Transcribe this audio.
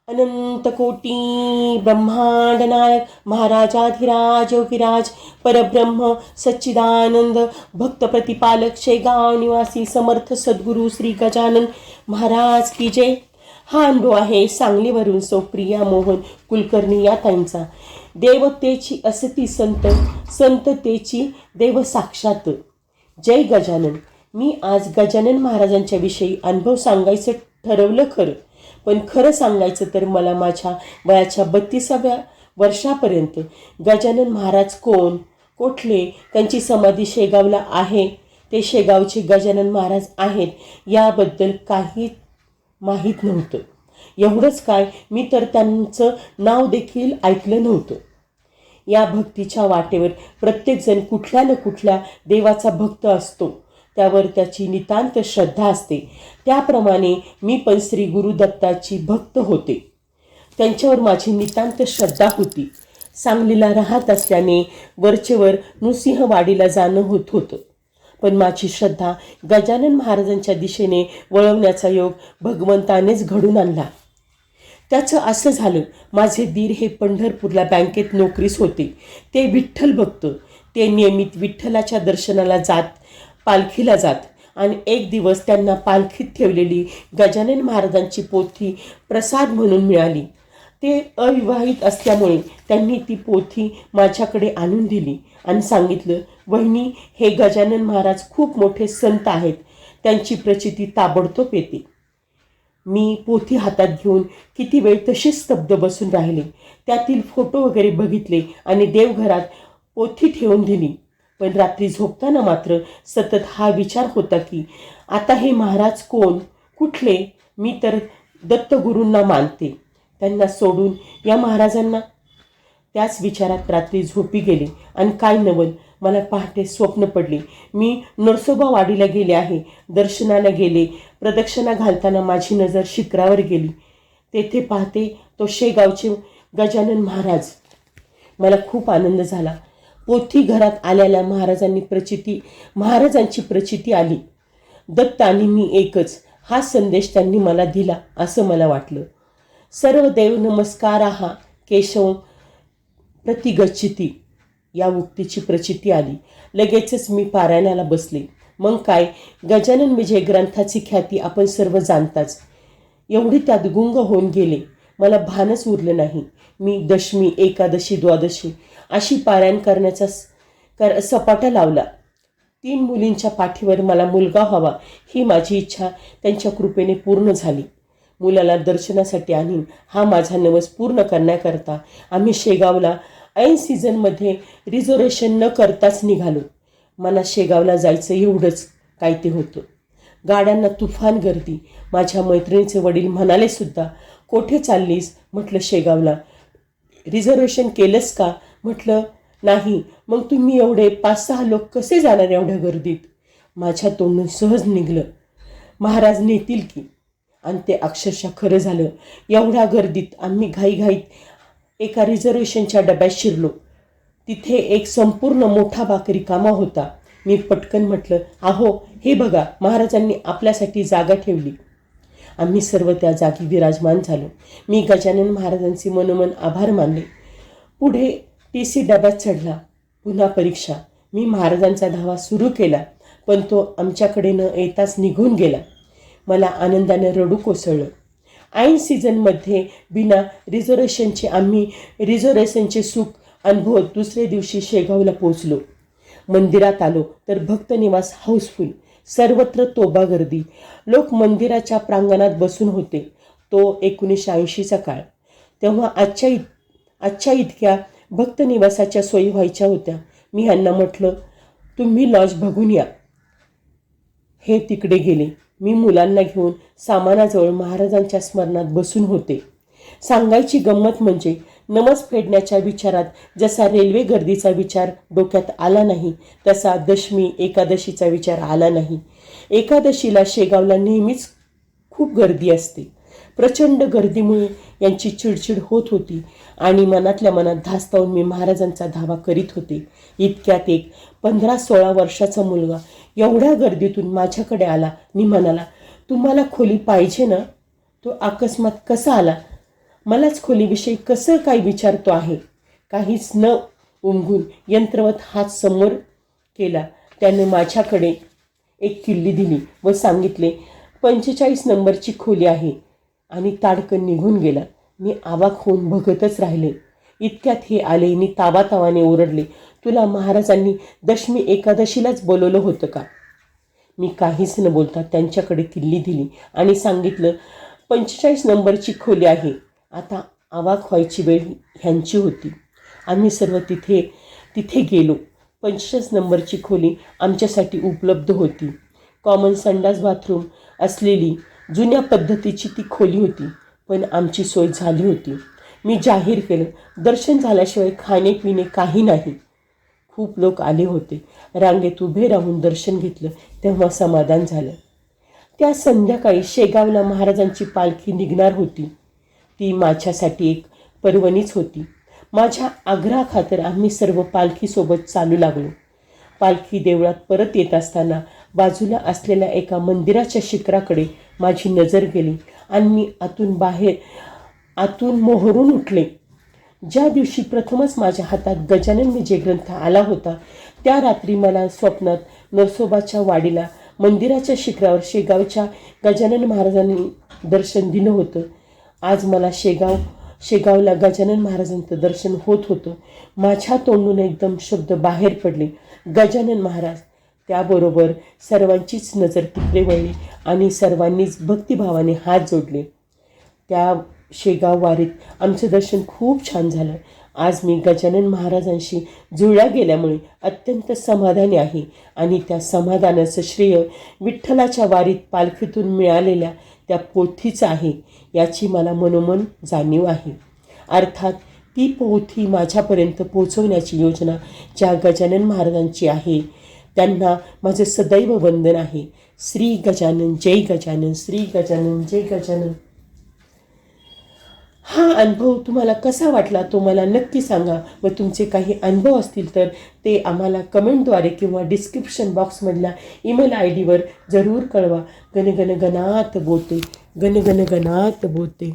अनंत कोटी ब्रह्मांड नायक महाराजाधिराज योगीराज परब्रह्म सच्चिदानंद भक्त प्रतिपालक शेगाव निवासी समर्थ सद्गुरू श्री गजानन महाराज की जय. हा अनुभव आहे सांगलीवरून सौप्रिया मोहन कुलकर्णी या ताईंचा. देवतेची असती संत, संततेची देव साक्षात. जय गजानन. मी आज गजानन महाराजांच्या विषयी अनुभव सांगायचं ठरवलं खरं, पण खरं सांगायचं तर मला माझ्या वयाच्या 32व्या वर्षापर्यंत गजानन महाराज कोण, कुठले, त्यांची समाधी शेगावला आहे, ते शेगावचे गजानन महाराज आहेत याबद्दल काही माहीत नव्हतं. एवढंच काय, मी तर त्यांचं नाव देखील ऐकलं नव्हतं. या भक्तीच्या वाटेवर प्रत्येकजण कुठल्या न कुठल्या देवाचा भक्त असतो, त्यावर त्याची नितांत श्रद्धा असते. त्याप्रमाणे मी पण श्री गुरुदत्ताची भक्त होते. त्यांच्यावर माझी नितांत श्रद्धा होती. सांगलीला राहत असल्याने वरचेवर नृसिंहवाडीला जाणं होत होतं, पण माझी श्रद्धा गजानन महाराजांच्या दिशेने वळवण्याचा योग भगवंतानेच घडून आणला. त्याचं असं झालं, माझे दीर हे पंढरपूरला बँकेत नोकरीस होते. ते विठ्ठल भक्त. ते नियमित विठ्ठलाच्या दर्शनाला जात, पालखीला जात, आणि एक दिवस त्यांना पालखीत ठेवलेली गजानन महाराजांची पोथी प्रसाद म्हणून मिळाली. ते अविवाहित असल्यामुळे त्यांनी ती पोथी माझ्याकडे आणून दिली आणि सांगितलं, वहिनी, हे गजानन महाराज खूप मोठे संत आहेत, त्यांची प्रचिती ताबडतोब येते. मी पोथी हातात घेऊन किती वेळ तशीच स्तब्ध बसून राहिले. त्यातील फोटो वगैरे बघितले आणि देवघरात पोथी ठेवून दिली. पण रात्री झोपताना मात्र सतत हा विचार होता की आता हे महाराज कोण, कुठले? मी तर दत्तगुरूंना मानते, त्यांना सोडून या महाराजांना. त्याच विचारात रात्री झोपी गेले आणि काय नवल, मला पहाटे स्वप्न पडले. मी नरसोबावाडीला गेले आहे, दर्शनाला गेले. प्रदक्षिणा घालताना माझी नजर शिखरावर गेली. तेथे पाहते तो शेगावचे गजानन महाराज. मला खूप आनंद झाला. पोथी घरात आल्याला महाराजांची प्रचिती आली. दत्त आणि मी एकच, हा संदेश त्यांनी मला दिला असं मला वाटलं. सर्व देव नमस्काराः केशव प्रतिगच्छति या उक्तीची प्रचिती आली. लगेचच मी पारायणाला बसले. मग काय, गजानन विजय ग्रंथाची ख्याती आपण सर्व जाणताच. एवढी त्यात गुंग होऊन गेले, मला भानच उरलं नाही. मी दशमी, एकादशी, द्वादशी अशी पारायण करण्याचा सपाटा लावला. 3 मुलींच्या पाठीवर मला मुलगा व्हावा ही माझी इच्छा त्यांच्या कृपेने पूर्ण झाली. मुलाला दर्शनासाठी आणीन हा माझा नवस पूर्ण करण्याकरता आम्ही शेगावला ऐन सीझनमध्ये रिझर्वेशन न करताच निघालो. मला शेगावला जायचं एवढंच काय ते होतं. गाड्यांना तुफान गर्दी. माझ्या मैत्रिणीचे वडील म्हणाले सुद्धा, कोठे चाललीस? म्हटलं शेगावला. रिझर्वेशन केलंस का? म्हटलं नाही. मग तुम्ही एवढे 5-6 लोक कसे जाणार एवढ्या गर्दीत? माझ्या तोंडून सहज निघलं, महाराज नेतील की. आणि ते अक्षरशः खरं झालं. एवढ्या गर्दीत आम्ही घाईघाईत एका रिझर्वेशनच्या डब्यात शिरलो. तिथे एक संपूर्ण मोठा भाकरी कामा होता. मी पटकन म्हटलं, अहो हे बघा, महाराजांनी आपल्यासाठी जागा ठेवली. आम्ही सर्व त्या जागी विराजमान झालो. मी गजानन महाराजांचे मनोमन आभार मानले. पुढे TC डब्यात चढला. पुन्हा परीक्षा. मी महाराजांचा धावा सुरू केला, पण तो आमच्याकडे न येताच निघून गेला. मला आनंदाने रडू कोसळलं. ऐन सीझनमध्ये बिना रिझर्वेशनचे आम्ही रिझर्वेशनचे सुख अनुभवत दुसरे दिवशी शेगावला पोहोचलो. मंदिरात आलो तर भक्तनिवास हाऊसफुल. सर्वत्र तोबा गर्दी. लोक मंदिराच्या प्रांगणात बसून होते. तो 1980चा काळ. तेव्हा आजच्या इतक्या भक्तनिवासाच्या सोयी व्हायच्या होत्या. मी ह्यांना म्हटलं, तुम्ही लॉज बघून या. हे तिकडे गेले. मी मुलांना घेऊन सामानाजवळ महाराजांच्या स्मरणात बसून होते. सांगायची गंमत म्हणजे नमस फेडण्याच्या विचारात जसा रेल्वे गर्दीचा विचार डोक्यात आला नाही, तसा दशमी, एकादशीचा विचार आला नाही. एकादशीला शेगावला नेहमीच खूप गर्दी असते. प्रचंड गर्दीमुळे यांची चिडचिड होत होती आणि मनातल्या मनात धास्तावून मी महाराजांचा धावा करीत होते. इतक्यात एक 15-16 वर्षाचा मुलगा एवढ्या गर्दीतून माझ्याकडे आला आणि म्हणाला, तुम्हाला खोली पाहिजे ना? तो अकस्मात कसा आला? मलाच खोलीविषयी कसं काय विचारतो आहे. काहीच न उमगून यंत्रवत हात समोर केला. त्याने माझ्याकडे एक किल्ली दिली व सांगितले, 45 नंबरची खोली आहे, आणि ताडकन निघून गेला. मी अवाक होऊन बघतच राहिले. इतक्यात हे आले आणि तावातावाने ओरडले, तुला महाराजांनी दशमी एकादशीलाच बोलवलं होतं का? मी काहीच न बोलता त्यांच्याकडे किल्ली दिली आणि सांगितलं, 45 नंबरची खोली आहे. आता अवाक व्हायची वेळ ह्यांची होती. आम्ही सर्व तिथे गेलो. 45 नंबरची खोली आमच्यासाठी उपलब्ध होती. कॉमन संडास बाथरूम असलेली जुन्या पद्धतीची ती खोली होती, पण आमची सोय झाली होती. मी जाहीर केलं, दर्शन झाल्याशिवाय खाणे पिणे काही नाही. खूप लोक आले होते. रांगेत उभे राहून दर्शन घेतलं तेव्हा समाधान झालं. त्या संध्याकाळी शेगावला महाराजांची पालखी निघणार होती. ती माझ्यासाठी एक पर्वणीच होती. माझ्या आग्रहाखातर आम्ही सर्व पालखीसोबत चालू लागलो. पालखी देवळात परत येत असताना बाजूला असलेल्या एका मंदिराच्या शिखराकडे माझी नजर गेली आणि मी आतून मोहरून उठले. ज्या दिवशी प्रथमच माझ्या हातात गजानन विजय ग्रंथ आला होता, त्या रात्री मला स्वप्नात नरसोबाच्या वाडीला मंदिराच्या शिखरावर शेगावच्या गजानन महाराजांनी दर्शन दिलं होतं. आज मला शेगावला गजानन महाराजांचं दर्शन होत होतं. माझ्या तोंडून एकदम शब्द बाहेर पडले, गजानन महाराज. त्याबरोबर सर्वांचीच नजर तिकडे वळली आणि सर्वांनीच भक्तिभावाने हात जोडले. त्या शेगाव वारीत आमचं दर्शन खूप छान झालं. आज मी गजानन महाराजांशी जुळल्या गेल्यामुळे अत्यंत समाधानी आहे आणि त्या समाधानाचं श्रेय विठ्ठलाच्या वारीत पालखीतून मिळालेल्या त्या पोथीचं आहे, याची मला मनोमन जाणीव आहे. अर्थात ती पोथी माझ्यापर्यंत पोहोचवण्याची योजना ज्या गजानन महाराजांची आहे, त्यांना माझं सदैव वंदन आहे. श्री गजानन जय गजानन, श्री गजानन जय गजानन. हा अनुभव तुम्हाला कसा वाटला तो मला नक्की सांगा व तुमचे काही अनुभव असतील तर ते आम्हाला कमेंटद्वारे किंवा डिस्क्रिप्शन बॉक्समधल्या ईमेल ID वर जरूर कळवा. गण गण गणात बोते, गण गण गणात बोते.